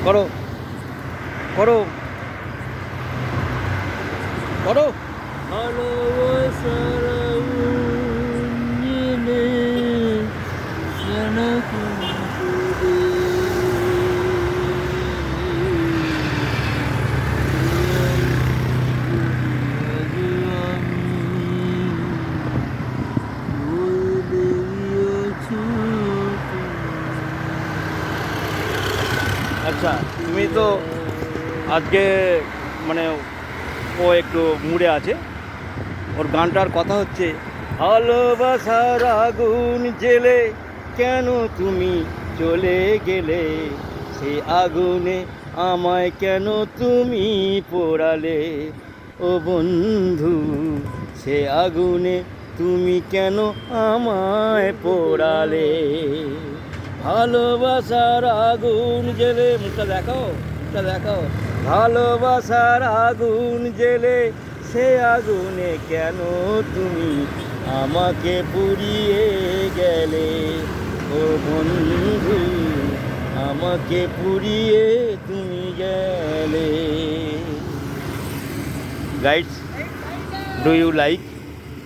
করো করো করো। ভালোবাসার আগুন জ্বেলে সারাক্ষণ পুড়ে। আজ আমি বলে গিয়েছি আচ্ছা, তুমি তো আজকে মানে ও একটু মুডে আছে। ওর গানটার কথা হচ্ছে, ভালোবাসার আগুন জেলে কেন তুমি চলে গেলে, সেই আগুনে আমায় কেন তুমি পোড়ালে, ও বন্ধু সে আগুনে তুমি কেন আমায় পোড়ালে। ভালোবাসার আগুন জেলে, মুখটা দেখাও, মুখটা দেখাও। ভালোবাসার আগুন জেলে সে আগুনে কেন তুমি আমাকে পুড়িয়ে গেলে, ও বন্ধু আমাকে পুড়িয়ে তুমি গেলে। Guides, do you like?